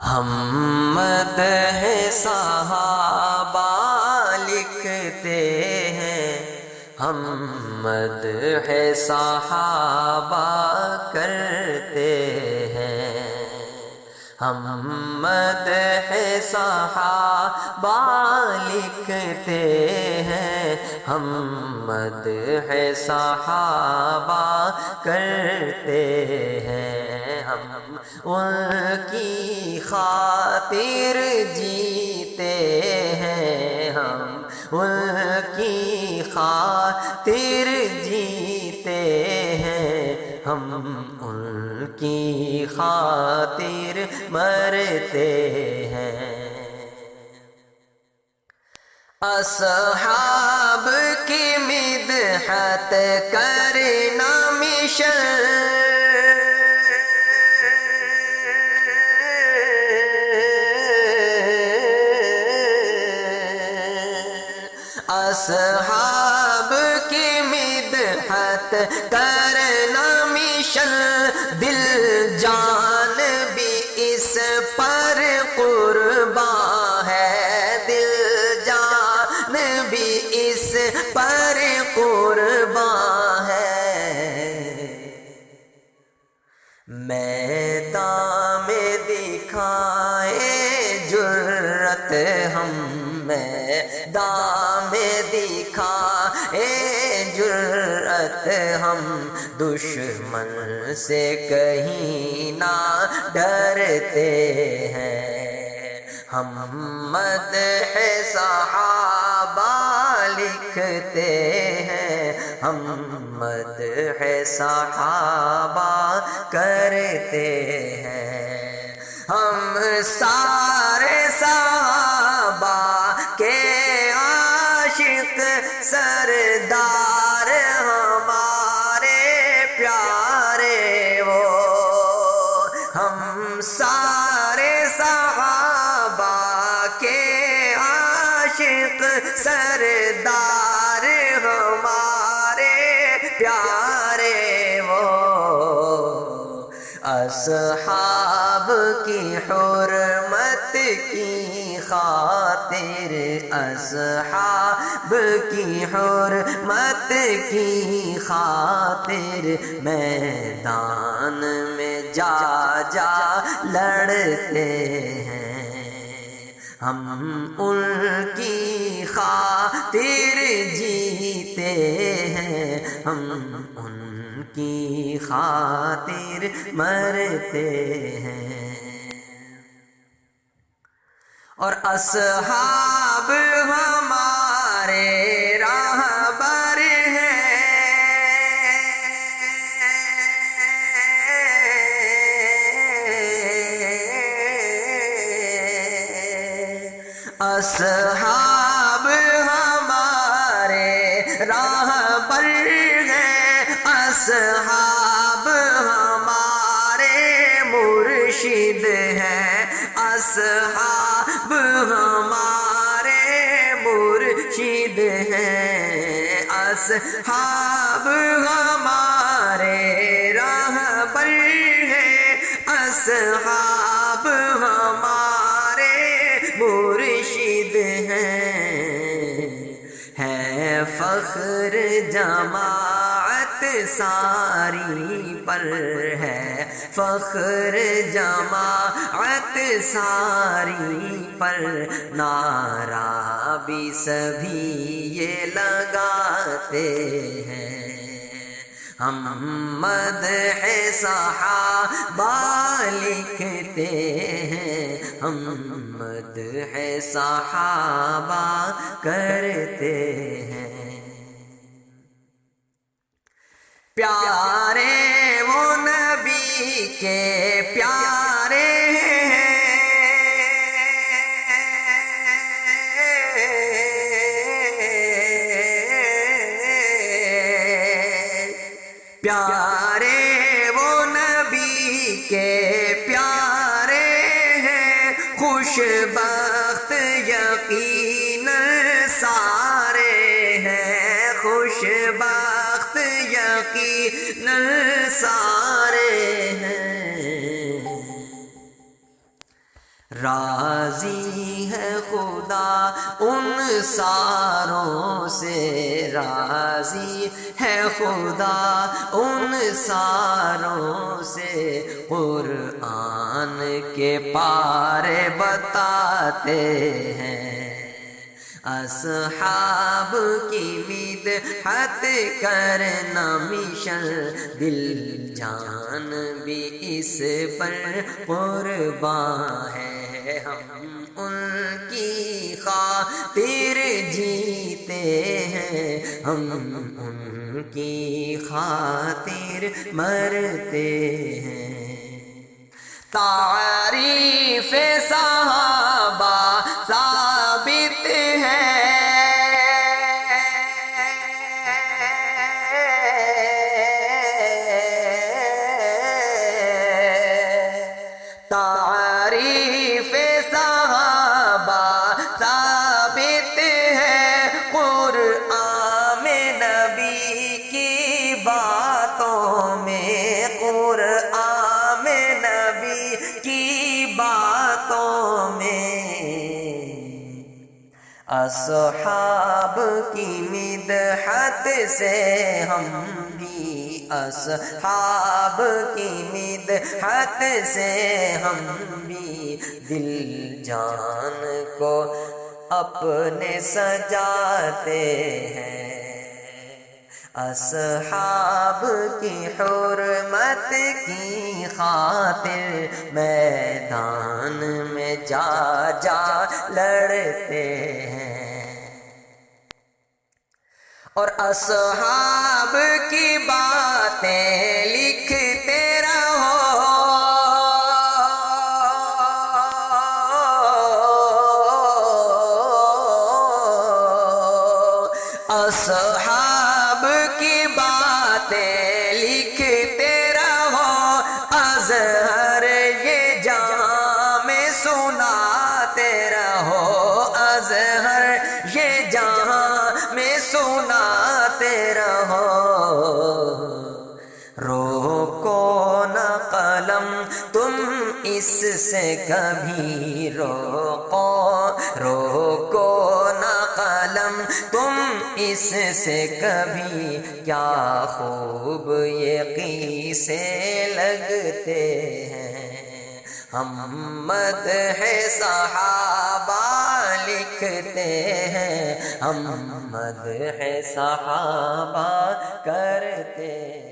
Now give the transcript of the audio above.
ہم مدح صحابہ لکھتے ہیں، ہم مدح صحابہ کرتے ہیں، ہم مدح صحابہ لکھتے ہیں، ہم مدح صحابہ کرتے ہیں، ہم ان کی خاطر جیتے ہیں، ہم ان کی خاطر جیتے ہیں، ہم ان کی خاطر مرتے ہیں۔ اصحاب کی مدحت کرنا مشن، اصحاب کی مدحت کرنا مشن، دل جان بھی اس پر قربان ہے، دل جان بھی اس پر قربان ہے۔ میدان میں دکھائے جرأت ہم، میدان میں دکھائے جرأت ہم، دشمن سے کہیں نہ ڈرتے ہیں، ہم مدح صحابہ لکھتے ہیں، ہم مدح صحابہ کرتے ہیں، ہم سارے صحابہ کے عاشق سردار ہمارے پیارے وہ، ہم سارے صحابہ کے عاشق سردار ہمارے پیارے وہ، اصحاب کی حرمت کی خاطر، اصحاب کی حرمت کی خاطر میدان میں جا جا لڑتے ہیں، ہم ان کی خاطر جیتے ہیں، ہم ان کی خاطر مرتے ہیں۔ اور اصحاب ہمارے راہبر ہیں، اصحاب ہمارے راہبر ہیں، اصحاب ہمارے مرشد ہیں، اصحاب ہمارے مرشد ہیں، اصحاب ہمارے راہبر ہیں، اصحاب ہمارے مرشد ہیں، ہے فخر جماعت ساری پر، ہے فخر جماعت ساری پر، نعرہ بھی سبھی یہ لگاتے ہیں، ہم مدح صحابہ لکھتے ہیں، ہم مدح صحابہ کرتے ہیں۔ پیارے وہ نبی کے پیارے ہیں، پیارے وہ نبی کے پیارے ہیں، خوش بخت یقیناً سارے ہیں، خوش بخت یقیناً سارے ہیں۔ راضی ہے خدا ان ساروں سے، راضی ہے خدا ان ساروں سے، قرآن کے پارے بتاتے ہیں۔ اصحاب کی مدحت کرنا مشن، دل جان بھی اس پر قربان ہے۔ ہم ان کی خاطر جیتے ہیں، ہم ان کی خاطر مرتے ہیں۔ تعریف صحابہ ثابت ہے، تعریف صحابہ ثابت ہے، قرآن نبی کی باتوں میں، قرآن نبی کی باتوں میں۔ اصحاب کی مدحت سے ہم بھی، اصحاب کی مدحت سے ہم بھی، دل جان کو اپنے سجاتے ہیں۔ اصحاب کی حرمت کی خاطر میدان میں جا جا لڑتے ہیں، اور اصحاب کی باتیں لکھتے رہو، اصحاب کی باتیں لکھتے رہو، اظہر یہ جہاں میں سناتے رہو، اظہر یہ جہاں میں سناتے رہو۔ روکو نہ قلم تم اس سے کبھی، روکو نہ قلم تم اس سے کبھی، کیا خوب یہ قصے لگتے ہیں۔ ہم مدح صحابہ لکھتے ہیں، ہم مدح صحابہ کرتے ہیں۔